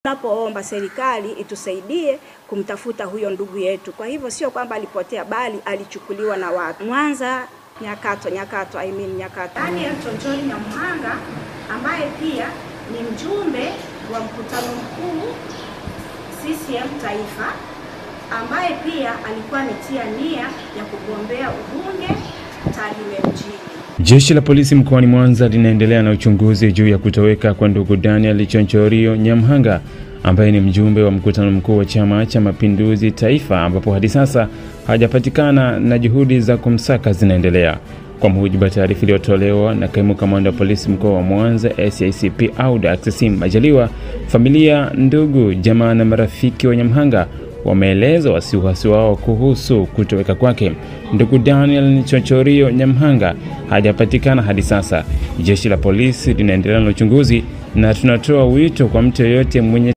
Tunapoomba serikali itusaidie kumtafuta huyo ndugu yetu. Kwa hivyo sio kwamba alipotea, bali alichukuliwa na watu. Mwanza Nyakato. Daniel Chonchori Nyamhanga ambaye pia ni mjumbe wa mkutano mkuu CCM Taifa, ambaye pia alikuwa ametia nia ya kugombea ubunge Tarime mjini. Jeshi la polisi mkoani Mwanza linaendelea na uchunguzi juu ya kutoweka kwa ndugu Daniel Chonchori Nyamhanga ambaye ni mjumbe wa mkutano mkuu wa Chama cha Mapinduzi Taifa, ambapo hadi sasa hajapatikana na juhudi za kumsaka zinaendelea. Kwa mujibu wa taarifa iliyotolewa na kaimu kamanda wa polisi mkoa wa Mwanza SACP Audax Majaliwa, familia, ndugu, jamaa na marafiki wa Nyamhanga wameeleza wasiwasi wao kuhusu kutoweka kwake. Ndugu Daniel Chonchori Nyamhanga hajapatikana hadi sasa. Jeshi la polisi linaendelea na uchunguzi na tunatoa wito kwa mtu yeyote mwenye